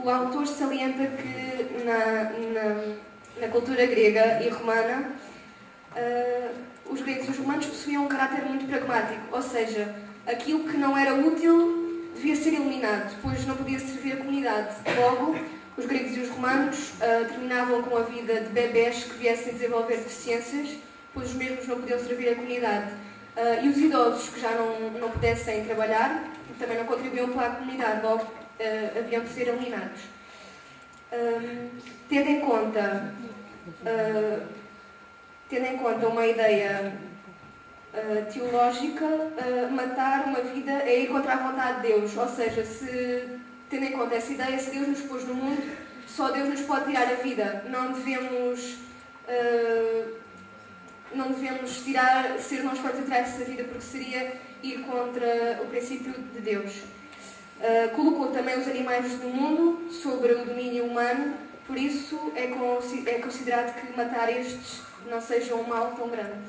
O autor salienta que na cultura grega e romana, os gregos e os romanos possuíam um caráter muito pragmático, ou seja, aquilo que não era útil devia ser eliminado, pois não podia servir a comunidade. Logo, os gregos e os romanos terminavam com a vida de bebés que viessem desenvolver deficiências, pois os mesmos não podiam servir a comunidade. E os idosos que já não pudessem trabalhar também não contribuíam para a comunidade, logo haviam de ser eliminados. Tendo em conta uma ideia teológica, matar uma vida é ir contra a vontade de Deus, ou seja, tendo em conta essa ideia, se Deus nos pôs no mundo, só Deus nos pode tirar a vida. Não devemos ser nós próprios a tirar essa vida, porque seria ir contra o princípio de Deus. Colocou também os animais do mundo sobre o domínio humano, por isso é considerado que matar estes não seja um mal tão grande.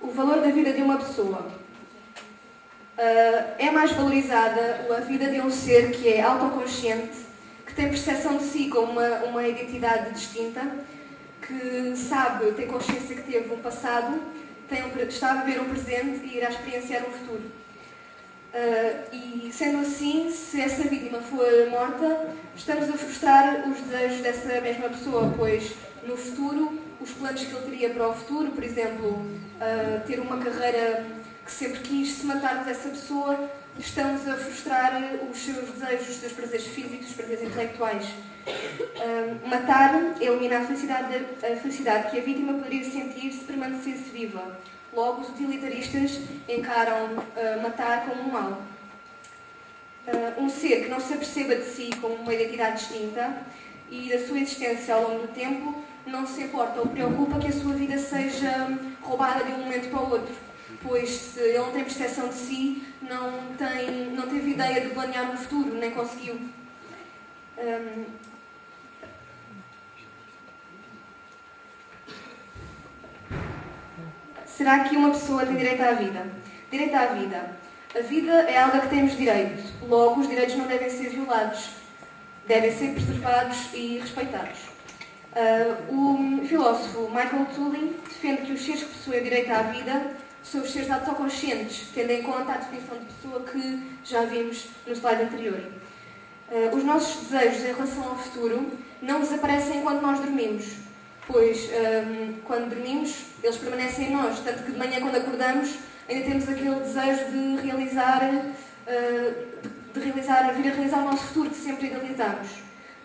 O valor da vida de uma pessoa. É mais valorizada a vida de um ser que é autoconsciente, que tem percepção de si como uma identidade distinta, que tem consciência que teve um passado, está a viver um presente e irá experienciar um futuro. E sendo assim, se essa vítima for morta, estamos a frustrar os desejos dessa mesma pessoa, pois no futuro, os planos que ele teria para o futuro, por exemplo, ter uma carreira que sempre quis, se matarmos essa pessoa, estamos a frustrar os seus desejos, os seus prazeres físicos, os prazeres intelectuais. Matar elimina a felicidade que a vítima poderia sentir se permanecesse viva. Logo, os utilitaristas encaram matar como um mal. Um ser que não se aperceba de si como uma identidade distinta e da sua existência ao longo do tempo, não se importa ou preocupa que a sua vida seja roubada de um momento para o outro, pois se ele não tem percepção de si, não teve ideia de planear um futuro, nem conseguiu. Será que uma pessoa tem direito à vida? Direito à vida. A vida é algo a que temos direito. Logo, os direitos não devem ser violados. Devem ser preservados e respeitados. O filósofo Michael Tooley defende que os seres que possuem direito à vida são os seres autoconscientes, tendo em conta a definição de pessoa que já vimos no slide anterior. Os nossos desejos em relação ao futuro não desaparecem enquanto nós dormimos, pois quando dormimos eles permanecem em nós, tanto que de manhã quando acordamos ainda temos aquele desejo de vir a realizar o nosso futuro que sempre idealizamos.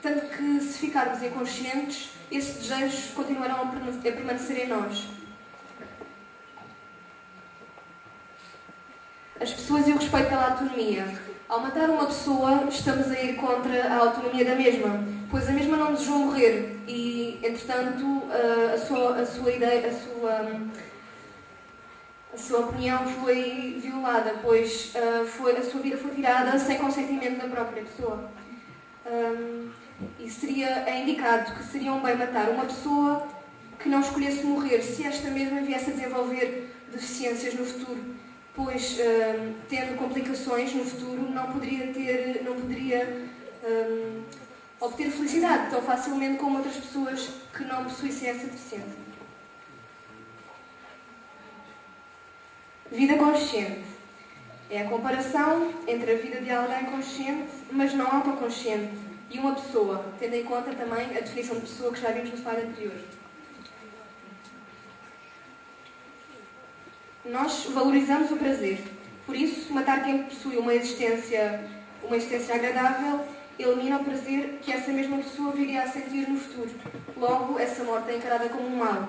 Tanto que se ficarmos inconscientes, esses desejos continuarão a permanecer em nós. As pessoas e o respeito pela autonomia. Ao matar uma pessoa, estamos a ir contra a autonomia da mesma, pois a mesma não desejou morrer e, entretanto, a sua opinião foi violada, pois a sua vida foi tirada sem consentimento da própria pessoa. E seria indicado que seria um bem matar uma pessoa que não escolhesse morrer, se esta mesma viesse a desenvolver deficiências no futuro, pois tendo complicações no futuro não poderia obter felicidade tão facilmente como outras pessoas que não possuíssem essa deficiência. Vida consciente. É a comparação entre a vida de alguém consciente, mas não autoconsciente, e uma pessoa, tendo em conta também a definição de pessoa que já vimos no slide anterior. Nós valorizamos o prazer. Por isso, matar quem possui uma existência agradável elimina o prazer que essa mesma pessoa viria a sentir no futuro. Logo, essa morte é encarada como um mal.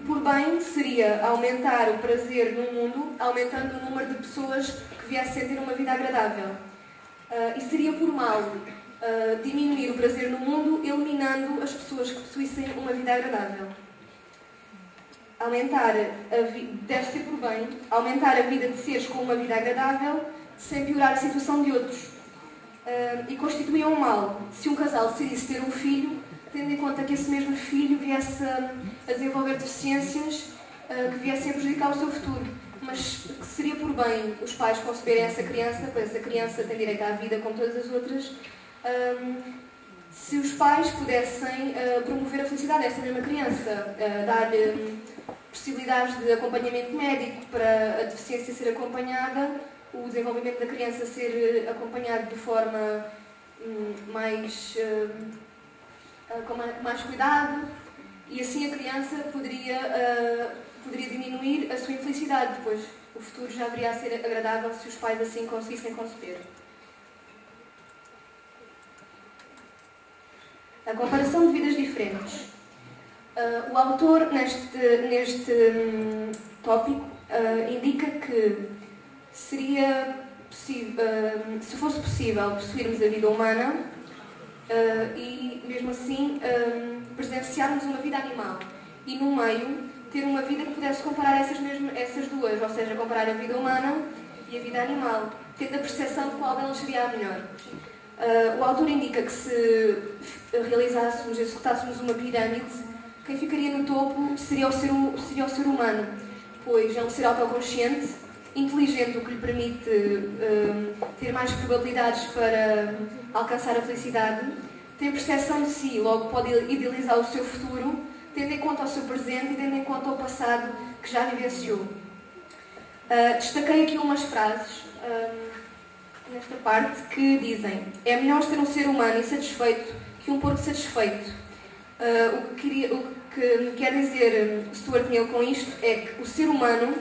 Por bem, seria aumentar o prazer no mundo, aumentando o número de pessoas que viessem a sentir uma vida agradável. E seria por mal diminuir o prazer no mundo, eliminando as pessoas que possuíssem uma vida agradável. Deve ser por bem aumentar a vida de seres com uma vida agradável sem piorar a situação de outros. E constituía um mal se um casal decidisse ter um filho, tendo em conta que esse mesmo filho viesse a desenvolver deficiências que viessem a prejudicar o seu futuro. mas que seria por bem os pais conceberem essa criança, pois essa criança tem direito à vida como todas as outras, se os pais pudessem promover a felicidade dessa mesma criança, dar-lhe possibilidades de acompanhamento médico para a deficiência ser acompanhada, o desenvolvimento da criança ser acompanhado de forma com mais cuidado, e assim a criança poderia diminuir a sua infelicidade, pois o futuro já viria a ser agradável se os pais assim conseguissem conceber. A comparação de vidas diferentes. O autor, neste tópico, indica que seria possível, se fosse possível possuirmos a vida humana e, mesmo assim, presenciarmos uma vida animal e, no meio, ter uma vida que pudesse comparar essas duas, ou seja, comparar a vida humana e a vida animal, tendo a percepção de qual delas seria a melhor. O autor indica que se executássemos uma pirâmide, quem ficaria no topo seria o ser humano, pois é um ser autoconsciente, inteligente, o que lhe permite ter mais probabilidades para alcançar a felicidade, tem percepção de si, logo pode idealizar o seu futuro, tendo em conta o seu presente e tendo em conta o passado que já vivenciou. Destaquei aqui umas frases nesta parte que dizem: é melhor ser um ser humano insatisfeito que um porco satisfeito. O que quer dizer Stuart Mill com isto é que o ser humano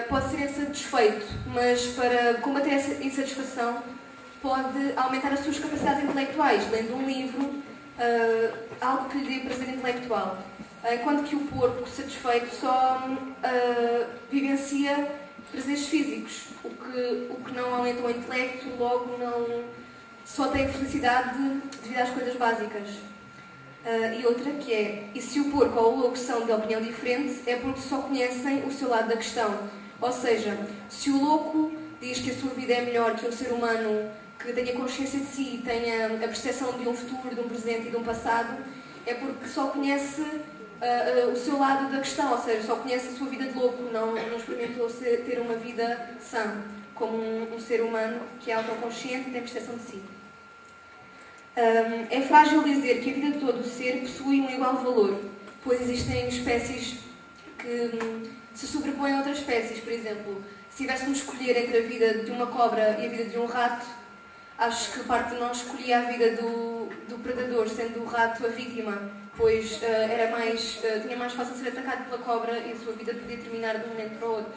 pode ser insatisfeito, mas para combater essa insatisfação pode aumentar as suas capacidades intelectuais, lendo um livro, algo que lhe dê prazer intelectual. Enquanto que o porco satisfeito só vivencia prazeres físicos, o que não aumenta o intelecto, logo só tem felicidade devido às coisas básicas. E outra que é: e se o porco ou o louco são de opinião diferente, é porque só conhecem o seu lado da questão. Ou seja, se o louco diz que a sua vida é melhor que um ser humano que tenha consciência de si e tenha a percepção de um futuro, de um presente e de um passado, é porque só conhece o seu lado da questão, ou seja, só conhece a sua vida de louco, não experimentou ter uma vida sã, como um ser humano que é autoconsciente e tem percepção de si. É frágil dizer que a vida de todo o ser possui um igual valor, pois existem espécies que se sobrepõem a outras espécies. Por exemplo, se tivéssemos de escolher entre a vida de uma cobra e a vida de um rato, acho que parte de nós escolhia a vida do predador, sendo o rato a vítima, pois tinha mais fácil ser atacado pela cobra e a sua vida podia terminar de um momento para o outro.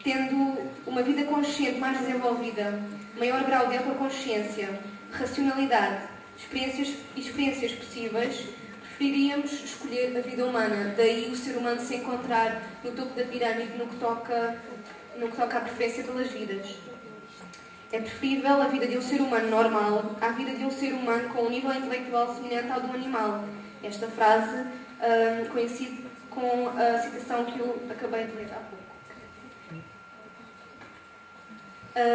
Tendo uma vida consciente mais desenvolvida, maior grau de autoconsciência, racionalidade, experiências possíveis, preferiríamos escolher a vida humana. Daí o ser humano se encontrar no topo da pirâmide no que toca à preferência pelas vidas. É preferível a vida de um ser humano normal à vida de um ser humano com um nível intelectual semelhante ao de um animal. Esta frase coincide com a citação que eu acabei de ler há pouco.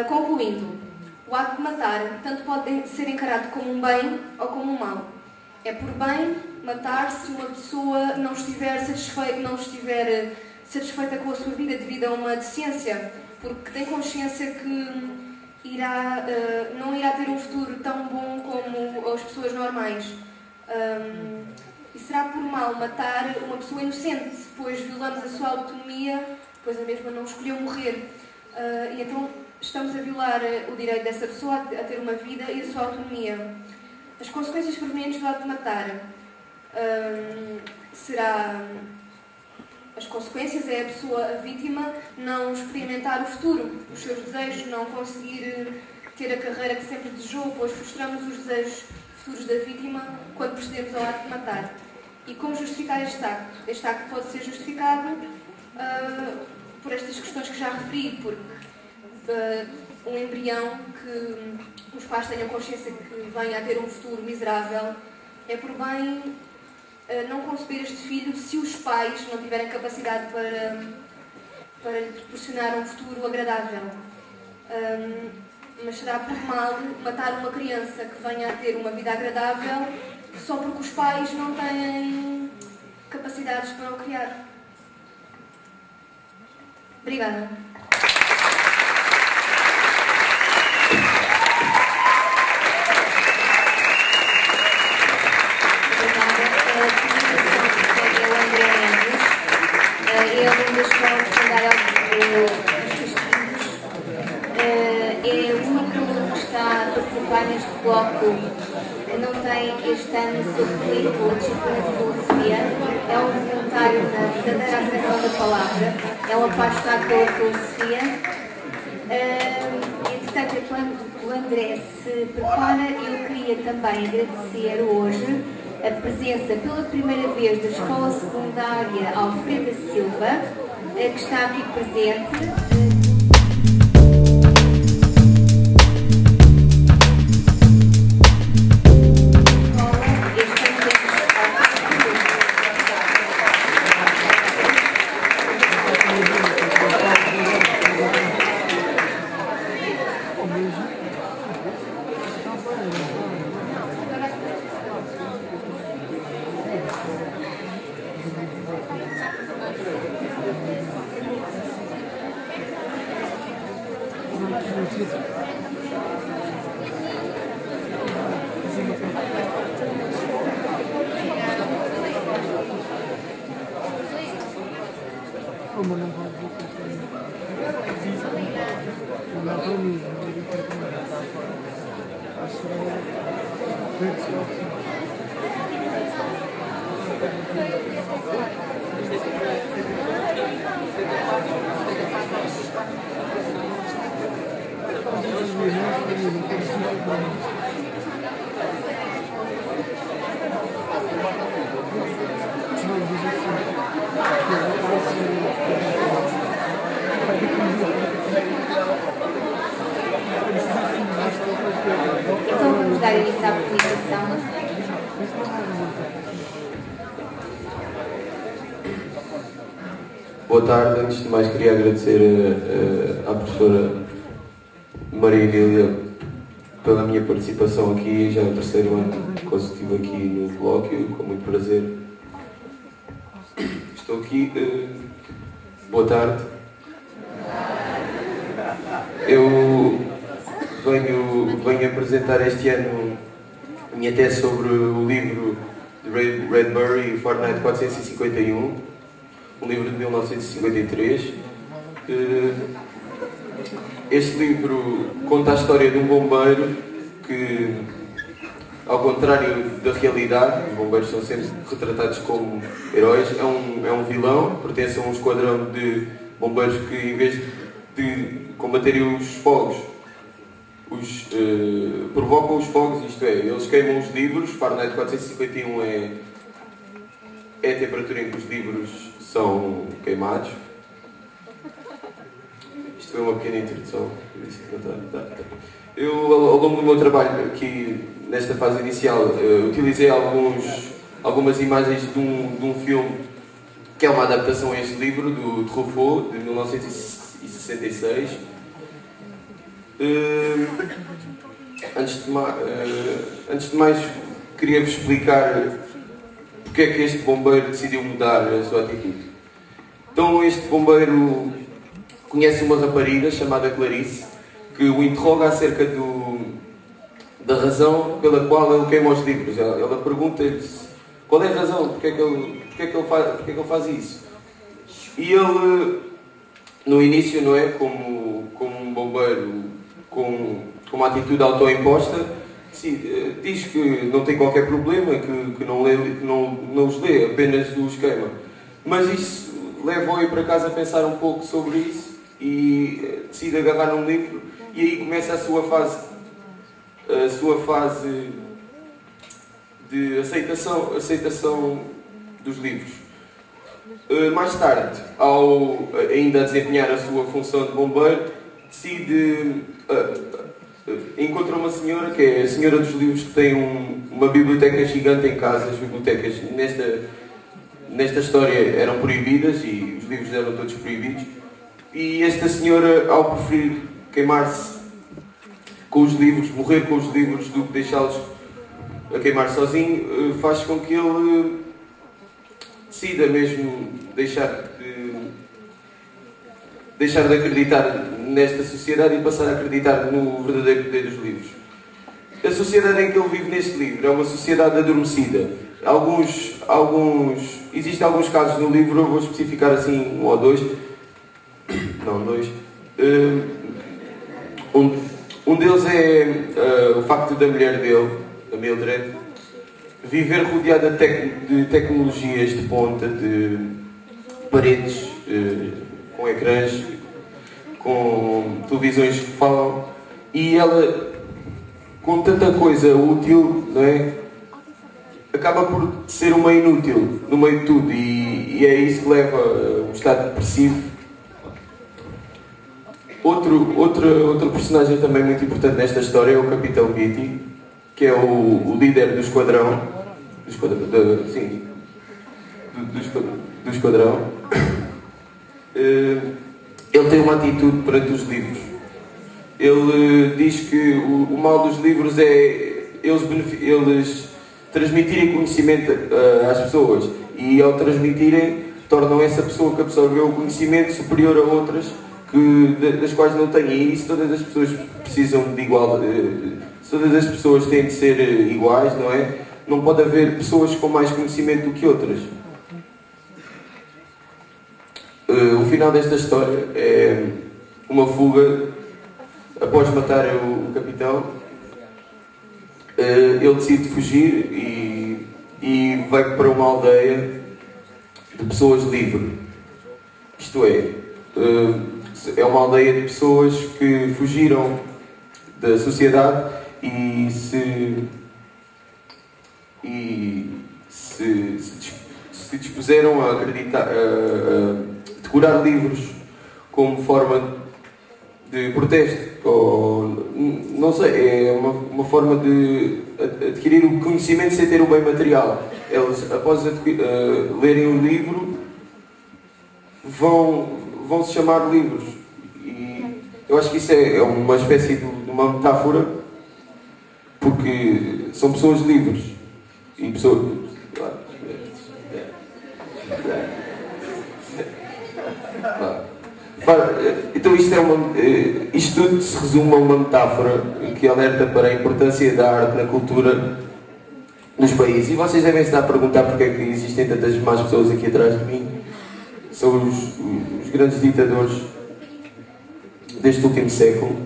Concluindo, o ato de matar tanto pode ser encarado como um bem ou como um mal. É por bem matar se uma pessoa não estiver satisfeita com a sua vida devido a uma deficiência, porque tem consciência que não irá ter um futuro tão bom como as pessoas normais. E será por mal matar uma pessoa inocente, pois violamos a sua autonomia, pois a mesma não escolheu morrer. E então estamos a violar o direito dessa pessoa a ter uma vida e a sua autonomia. As consequências permanentes do ato de matar as consequências é a pessoa, a vítima, não experimentar o futuro, os seus desejos, não conseguir ter a carreira que sempre desejou, pois frustramos os desejos futuros da vítima quando procedemos ao ato de matar. E como justificar este acto? Este acto pode ser justificado por estas questões que já referi, porque um embrião que os pais tenham consciência que venha a ter um futuro miserável, é por bem não conceber este filho se os pais não tiverem capacidade para lhe proporcionar um futuro agradável. Mas será por mal matar uma criança que venha a ter uma vida agradável só porque os pais não têm capacidades para o criar. Obrigada. É um das escolas secundárias dos Castigos. É o único que está a participar neste bloco que não tem este ano sobre currículo, disciplina de filosofia. É um voluntário na verdadeira atenção da palavra. É um apaixonado pela filosofia. Entretanto, enquanto o André se prepara, eu queria também agradecer hoje a presença pela primeira vez da Escola Secundária Alfreda Silva, que está aqui presente. Então vamos dar início à comunicação. Boa tarde. Antes de mais queria agradecer à professora Maria Lília pela minha participação aqui. Já é o terceiro ano consecutivo aqui no colóquio, com muito prazer. Estou aqui. Boa tarde. Eu venho apresentar este ano a minha tese sobre o livro de Ray Bradbury, Fahrenheit 451, um livro de 1953. Este livro conta a história de um bombeiro que, ao contrário da realidade, os bombeiros são sempre retratados como heróis, é um vilão, pertence a um esquadrão de bombeiros que, em vez de combaterem os fogos, provocam os fogos, isto é, eles queimam os livros. Fahrenheit 451 é a temperatura em que os livros são queimados. Isto foi uma pequena introdução. Eu, ao longo do meu trabalho aqui, nesta fase inicial, utilizei algumas imagens de um filme que é uma adaptação a este livro, de Truffaut, de 1966. Antes de mais, queria-vos explicar porque é que este bombeiro decidiu mudar a sua atitude. Então, este bombeiro conhece uma rapariga chamada Clarice, que o interroga acerca da razão pela qual ele queima os livros. Ela pergunta-lhe qual é a razão, porque é que ele faz isso. E ele, no início, não é, como um bombeiro com uma atitude autoimposta, diz que não tem qualquer problema, que não os lê, apenas os queima. Mas isso leva-o para casa a pensar um pouco sobre isso e decide agarrar num livro, e aí começa a sua fase de aceitação dos livros. Mais tarde, ao ainda desempenhar a sua função de bombeiro, encontra uma senhora, que é a senhora dos livros, que tem uma biblioteca gigante em casa. As bibliotecas nesta história eram proibidas e os livros eram todos proibidos. E esta senhora, ao preferir queimar-se com os livros, morrer com os livros, do que deixá-los a queimar sozinho, faz com que ele decida mesmo deixar deixar de acreditar nesta sociedade e passar a acreditar no verdadeiro poder dos livros. A sociedade em que ele vive neste livro é uma sociedade adormecida. Existem alguns casos no livro, eu vou especificar assim um ou dois. Não, dois. Um deles é o facto da mulher dele, a Mildred, viver rodeada de tecnologias de ponta, de paredes com ecrãs, com televisões que falam, e ela, com tanta coisa útil, não é? Acaba por ser uma inútil no meio de tudo, e é isso que leva a um estado depressivo. Outro personagem também muito importante nesta história é o Capitão Beatty, que é o líder do esquadrão. Do esquadrão. Ele tem uma atitude perante os livros. Ele diz que o mal dos livros é eles transmitirem conhecimento às pessoas, e ao transmitirem tornam essa pessoa que absorveu o conhecimento superior a outras das quais não têm. E isso todas as pessoas precisam de igual. Todas as pessoas têm de ser iguais, não é? Não pode haver pessoas com mais conhecimento do que outras. O final desta história é uma fuga. Após matar o capitão, ele decide fugir e vai para uma aldeia de pessoas livres. Isto é uma aldeia de pessoas que fugiram da sociedade e se dispuseram a acreditar, a decorar livros como forma de protesto, ou não sei, é uma forma de adquirir o conhecimento sem ter o bem material. Eles, após lerem o livro, vão se chamar livros. E eu acho que isso é uma espécie de uma metáfora, porque são pessoas livres e pessoas. Então isto tudo se resume a uma metáfora que alerta para a importância da arte na cultura nos países. E vocês devem se estar a perguntar porque é que existem tantas más pessoas aqui atrás de mim. São os grandes ditadores deste último século.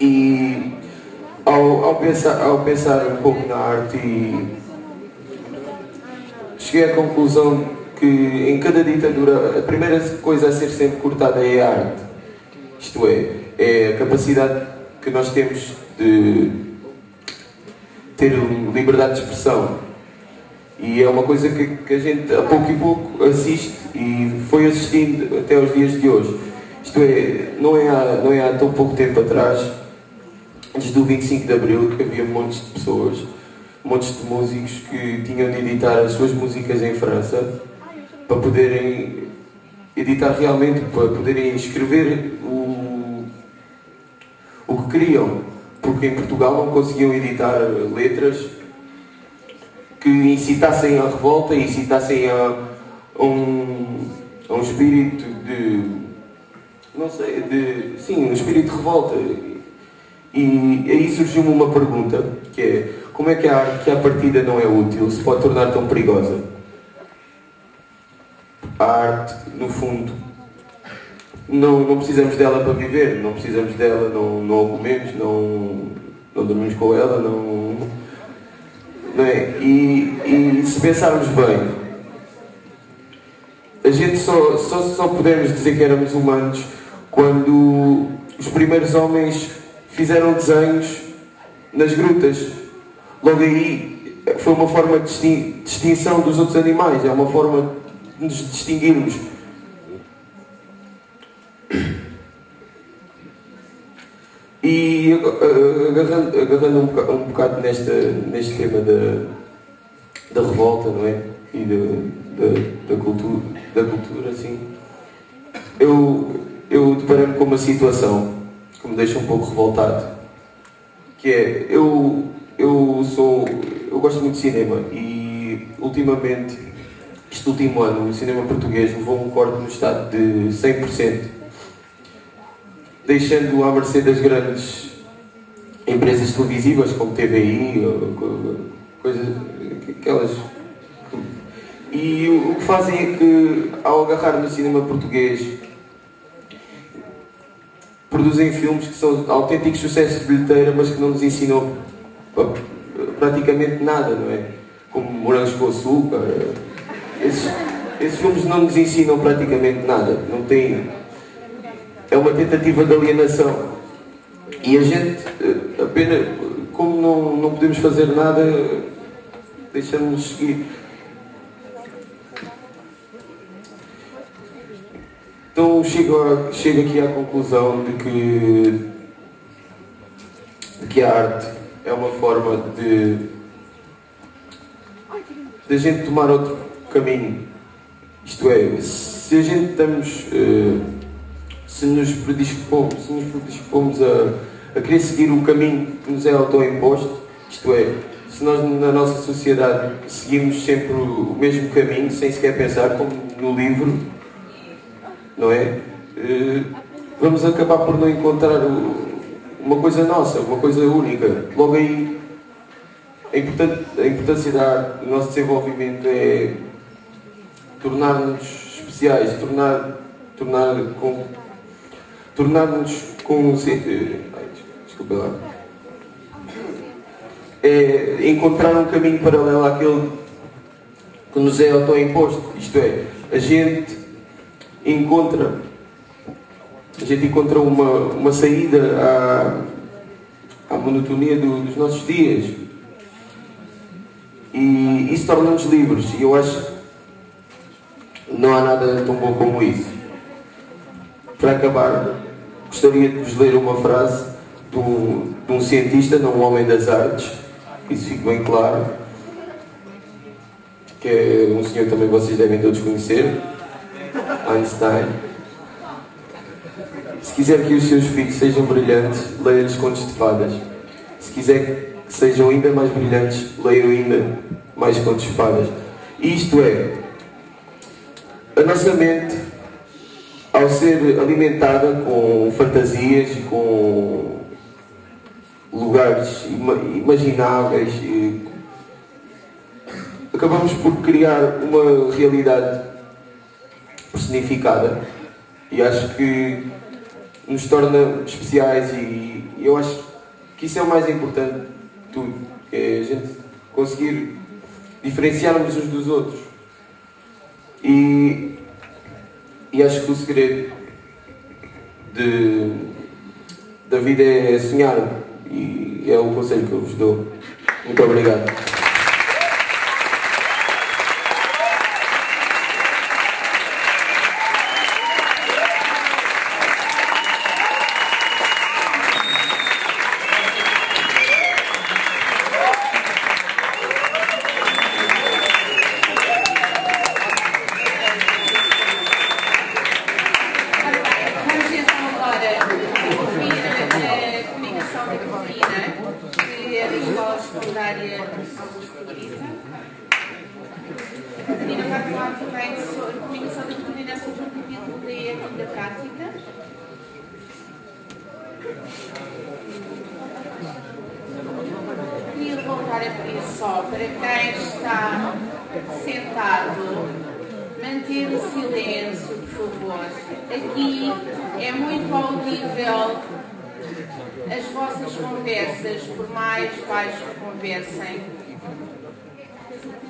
E ao pensar um pouco na arte, cheguei à conclusão que em cada ditadura a primeira coisa a ser sempre cortada é a arte. Isto é a capacidade que nós temos de ter liberdade de expressão. E é uma coisa que a gente a pouco e pouco assiste e foi assistindo até aos dias de hoje. Isto não é há tão pouco tempo atrás, antes do 25 de Abril, que havia montes de pessoas, montes de músicos que tinham de editar as suas músicas em França para poderem editar realmente, para poderem escrever o que queriam, porque em Portugal não conseguiam editar letras que incitassem a revolta e incitassem a um espírito um espírito de revolta. E aí surgiu-me uma pergunta, que é: como é que a arte, que à partida não é útil, se pode tornar tão perigosa? A arte, no fundo, não precisamos dela para viver, não precisamos dela, não a comemos, não dormimos com ela, não é? E se pensarmos bem, a gente só podemos dizer que éramos humanos quando os primeiros homens fizeram desenhos nas grutas. Logo aí foi uma forma de distinção dos outros animais, é uma forma de nos distinguirmos. E agarrando um bocado neste tema da revolta, não é? E da cultura, assim, eu deparei-me com uma situação que me deixa um pouco revoltado, que é, eu gosto muito de cinema e ultimamente, este último ano, o cinema português levou um corte no estado de 100%. deixando à mercê das grandes empresas televisivas como TVI, ou coisas aquelas. E o que fazem é que, ao agarrar no cinema português, produzem filmes que são autênticos sucessos de bilheteira, mas que não nos ensinam praticamente nada, não é? Como Morangos com Açúcar. Esses filmes não nos ensinam praticamente nada. Não tem... É uma tentativa de alienação. E a gente, apenas, como não podemos fazer nada, deixamos-nos seguir. Então chego aqui à conclusão de que a arte é uma forma de a gente tomar outro caminho. Isto é, se a gente estamos, se nos predispomos a querer seguir o caminho que nos é autoimposto, isto é, se nós na nossa sociedade seguimos sempre o mesmo caminho, sem sequer pensar, como no livro, não é? Vamos acabar por não encontrar uma coisa nossa, uma coisa única. Logo aí, a importância da arte no nosso desenvolvimento é tornar-nos especiais, tornar-nos com desculpa lá. É encontrar um caminho paralelo àquele que nos é autoimposto. Isto é, a gente encontra uma saída à monotonia dos nossos dias, e isso torna-nos livres, e eu acho que não há nada tão bom como isso. Para acabar, gostaria de vos ler uma frase de um cientista, não um homem das artes, isso fique bem claro, que é um senhor que também vocês devem todos conhecer, Einstein. Se quiser que os seus filhos sejam brilhantes, leia-lhes contos de fadas. Se quiser que sejam ainda mais brilhantes, leiam ainda mais contos de fadas. Isto é, a nossa mente, ao ser alimentada com fantasias, com lugares imagináveis, acabamos por criar uma realidade personificada, e acho que nos torna especiais, e eu acho que isso é o mais importante de tudo, é a gente conseguir diferenciarmos uns dos outros, e acho que o segredo da vida é sonhar, e é o conselho que eu vos dou. Muito obrigado.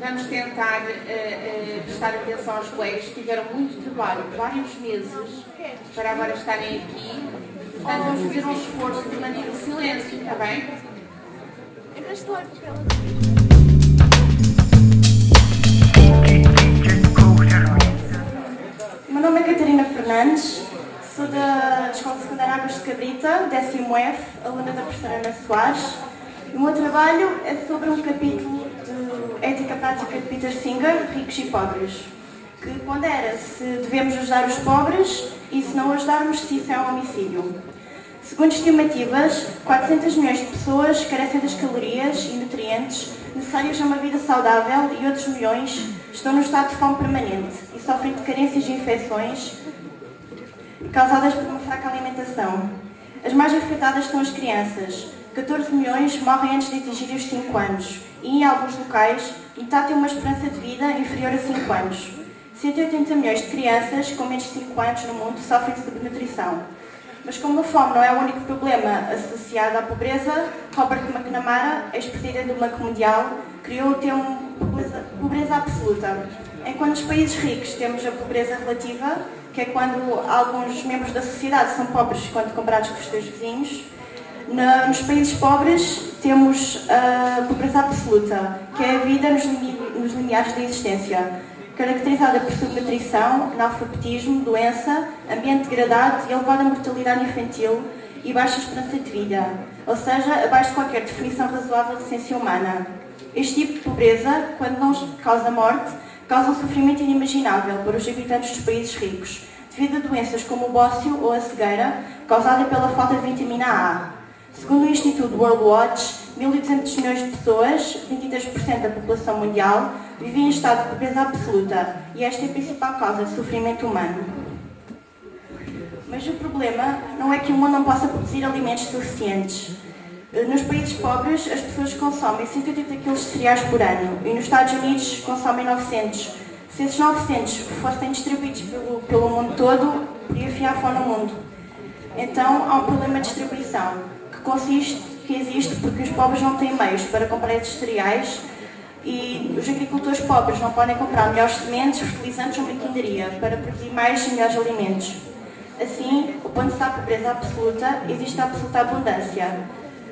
Vamos tentar prestar atenção aos colegas que tiveram muito trabalho, vários meses, para agora estarem aqui. Portanto, vamos fazer um esforço de manter o silêncio, está bem? O meu nome é Catarina Fernandes, sou da Escola Secundária Águas de Cabrita, 10º F, aluna da professora Ana Soares. O meu trabalho é sobre um capítulo de Ética Prática de Peter Singer, Ricos e Pobres, que pondera se devemos ajudar os pobres e, se não ajudarmos, se isso é um homicídio. Segundo estimativas, 400 milhões de pessoas carecem das calorias e nutrientes necessários a uma vida saudável, e outros milhões estão no estado de fome permanente e sofrem de carências e infecções causadas por uma fraca alimentação. As mais afetadas são as crianças. 14 milhões morrem antes de atingir os 5 anos e, em alguns locais, metade tem uma esperança de vida inferior a 5 anos. 180 milhões de crianças com menos de 5 anos no mundo sofrem de subnutrição. Mas como a fome não é o único problema associado à pobreza, Robert McNamara, ex-presidente do Banco Mundial, criou o termo pobreza absoluta. Enquanto nos países ricos temos a pobreza relativa, que é quando alguns membros da sociedade são pobres quando comparados com os seus vizinhos, nos países pobres temos a pobreza absoluta, que é a vida nos limiares da existência, caracterizada por subnutrição, analfabetismo, doença, ambiente degradado e elevada mortalidade infantil e baixa esperança de vida, ou seja, abaixo de qualquer definição razoável de ciência humana. Este tipo de pobreza, quando não causa morte, causa um sofrimento inimaginável para os habitantes dos países ricos, devido a doenças como o bócio ou a cegueira, causada pela falta de vitamina A. Segundo o Instituto World Watch, 1.200 milhões de pessoas, 23% da população mundial, vivem em estado de pobreza absoluta, e esta é a principal causa de sofrimento humano. Mas o problema não é que o mundo não possa produzir alimentos suficientes. Nos países pobres, as pessoas consomem 180 kg de cereais por ano, e nos Estados Unidos consomem 900. Se esses 900 fossem distribuídos pelo mundo todo, poderia haver fome no mundo. Então, há um problema de distribuição, que existe porque os pobres não têm meios para comprar esses cereais e os agricultores pobres não podem comprar melhores sementes, fertilizantes ou maquinaria para produzir mais e melhores alimentos. Assim, quando está a pobreza absoluta, existe a absoluta abundância.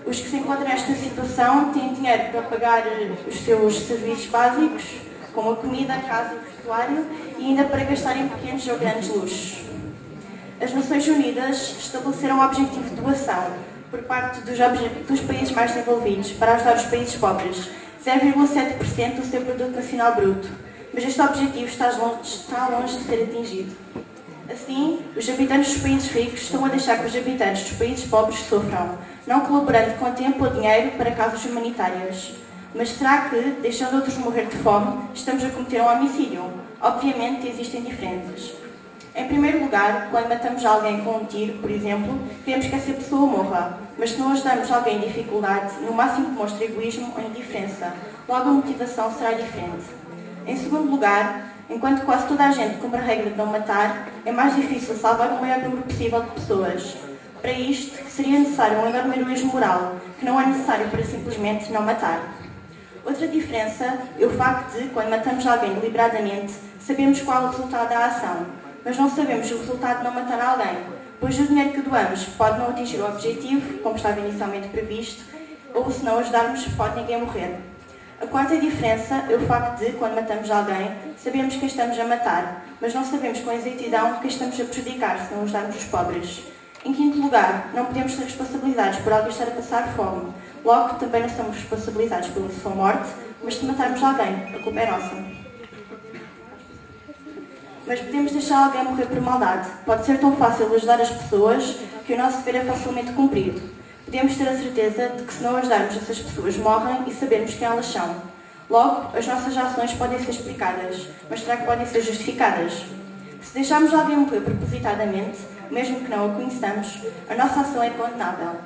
Os que se encontram nesta situação têm dinheiro para pagar os seus serviços básicos, como a comida, a casa e o vestuário, e ainda para gastar em pequenos ou grandes luxos. As Nações Unidas estabeleceram o objetivo de doação por parte dos países mais desenvolvidos para ajudar os países pobres, 0,7% do seu produto nacional bruto, mas este objetivo está longe de ser atingido. Assim, os habitantes dos países ricos estão a deixar que os habitantes dos países pobres sofram, não colaborando com tempo ou dinheiro para causas humanitárias. Mas será que, deixando outros morrer de fome, estamos a cometer um homicídio? Obviamente existem diferenças. Em primeiro lugar, quando matamos alguém com um tiro, por exemplo, queremos que essa pessoa morra. Mas se não ajudamos alguém em dificuldade, no máximo demonstra egoísmo ou indiferença. Logo a motivação será diferente. Em segundo lugar, enquanto quase toda a gente cumpre a regra de não matar, é mais difícil salvar o maior número possível de pessoas. Para isto, seria necessário um enorme heroísmo moral, que não é necessário para simplesmente não matar. Outra diferença é o facto de, quando matamos alguém deliberadamente, sabemos qual é o resultado da ação, mas não sabemos o resultado de não matar alguém, pois o dinheiro que doamos pode não atingir o objetivo, como estava inicialmente previsto, ou se não ajudarmos, pode ninguém morrer. A quarta diferença é o facto de, quando matamos alguém, sabemos quem estamos a matar, mas não sabemos com exatidão quem estamos a prejudicar se não ajudarmos os pobres. Em quinto lugar, não podemos ser responsabilizados por alguém estar a passar fome. Logo, também não somos responsabilizados pela sua morte, mas se matarmos alguém, a culpa é nossa. Mas podemos deixar alguém morrer por maldade. Pode ser tão fácil ajudar as pessoas que o nosso dever é facilmente cumprido. Podemos ter a certeza de que se não ajudarmos essas pessoas morrem e sabermos quem elas são. Logo, as nossas ações podem ser explicadas, mas será que podem ser justificadas? Se deixarmos alguém morrer propositadamente, mesmo que não a conheçamos, a nossa ação é condenável.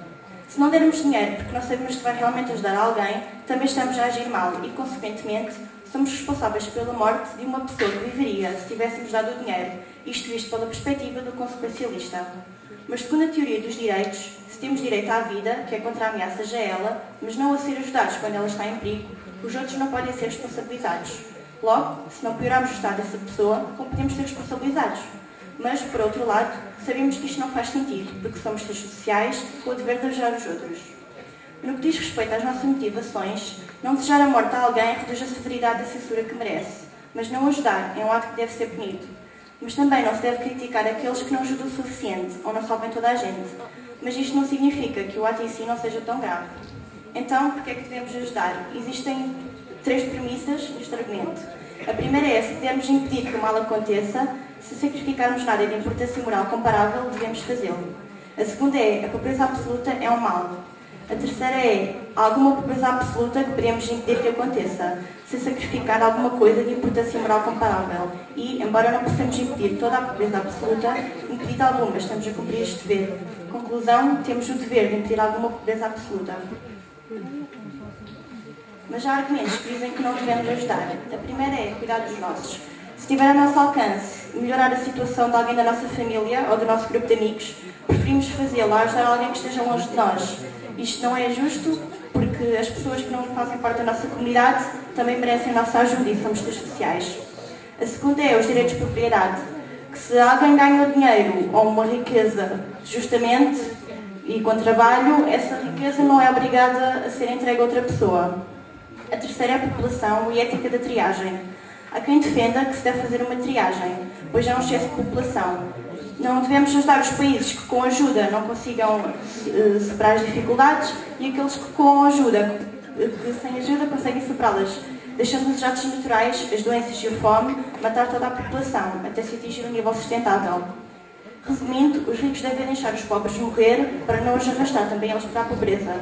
Se não dermos dinheiro porque não sabemos que vai realmente ajudar alguém, também estamos a agir mal e, consequentemente, somos responsáveis pela morte de uma pessoa que viveria se tivéssemos dado o dinheiro, isto visto pela perspectiva do consequencialista. Mas segundo a teoria dos direitos, se temos direito à vida, que é contra a ameaça a ela, mas não a ser ajudados quando ela está em perigo, os outros não podem ser responsabilizados. Logo, se não piorarmos o estado dessa pessoa, como podemos ser responsabilizados? Mas, por outro lado, sabemos que isto não faz sentido, porque somos seres sociais com o dever de ajudar os outros. No que diz respeito às nossas motivações, não desejar a morte a alguém reduz a severidade e a censura que merece, mas não ajudar é um ato que deve ser punido. Mas também não se deve criticar aqueles que não ajudam o suficiente ou não salvem toda a gente. Mas isto não significa que o ato em si não seja tão grave. Então, por que é que devemos ajudar? Existem 3 premissas neste argumento. A primeira é, se pudermos impedir que o mal aconteça, se sacrificarmos nada de importância moral comparável, devemos fazê-lo. A segunda é, a pobreza absoluta é um mal. A terceira é alguma pobreza absoluta que podemos impedir que aconteça, sem sacrificar alguma coisa de importância moral comparável. E, embora não possamos impedir toda a pobreza absoluta, impedir alguma, estamos a cumprir este dever. Conclusão, temos o dever de impedir alguma pobreza absoluta. Mas há argumentos que dizem que não devemos ajudar. A primeira é cuidar dos nossos. Se tiver ao nosso alcance melhorar a situação de alguém da nossa família ou do nosso grupo de amigos, preferimos fazê-lo a ajudar alguém que esteja longe de nós. Isto não é justo porque as pessoas que não fazem parte da nossa comunidade também merecem a nossa ajuda e somos especiais. A segunda é os direitos de propriedade. Que se alguém ganha dinheiro ou uma riqueza justamente e com trabalho, essa riqueza não é obrigada a ser entregue a outra pessoa. A terceira é a população e a ética da triagem. Há quem defenda que se deve fazer uma triagem, pois há um excesso de população. Não devemos ajudar os países que com ajuda não consigam superar as dificuldades e aqueles que com ajuda, que sem ajuda conseguem superá-las, deixando os desastres naturais, as doenças e a fome, matar toda a população, até se atingir um nível sustentável. Resumindo, os ricos devem deixar os pobres morrer para não os arrastar também eles para a pobreza.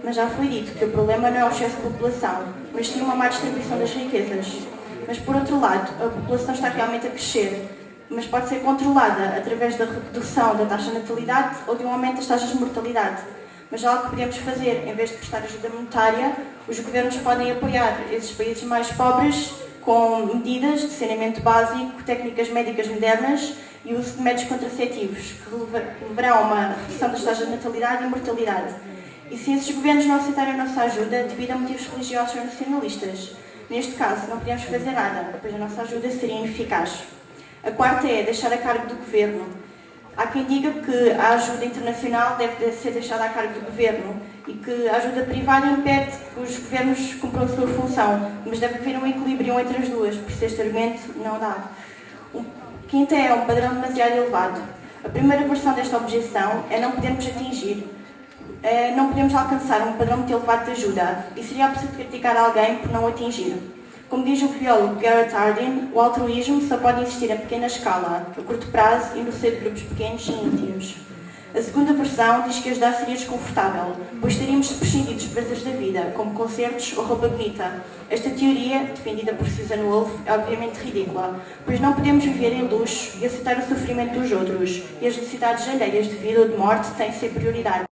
Mas já foi dito que o problema não é o excesso de população, mas sim uma má distribuição das riquezas. Mas, por outro lado, a população está realmente a crescer, mas pode ser controlada através da redução da taxa de natalidade ou de um aumento das taxas de mortalidade. Mas algo que podemos fazer, em vez de prestar ajuda monetária, os governos podem apoiar esses países mais pobres com medidas de saneamento básico, técnicas médicas modernas e uso de métodos contraceptivos, que levarão a uma redução das taxas de natalidade e mortalidade. E se esses governos não aceitarem a nossa ajuda devido a motivos religiosos ou nacionalistas? Neste caso, não podemos fazer nada, pois a nossa ajuda seria ineficaz. A quarta é deixar a cargo do governo. Há quem diga que a ajuda internacional deve ser deixada a cargo do governo e que a ajuda privada impede que os governos cumpram a sua função, mas deve haver um equilíbrio entre as duas, por isso este argumento não dá. Quinta é um padrão demasiado elevado. A primeira versão desta objeção é não podemos alcançar um padrão muito elevado de ajuda e seria absurdo criticar alguém por não o atingir. Como diz o biólogo Garrett Hardin, o altruísmo só pode existir a pequena escala, a curto prazo e no seio de grupos pequenos e íntimos. A segunda versão diz que ajudar seria desconfortável, pois teríamos de prescindir dos prazeres da vida, como concertos ou roupa bonita. Esta teoria, defendida por Susan Wolf, é obviamente ridícula, pois não podemos viver em luxo e aceitar o sofrimento dos outros, e as necessidades alheias de vida ou de morte têm de ser prioridade.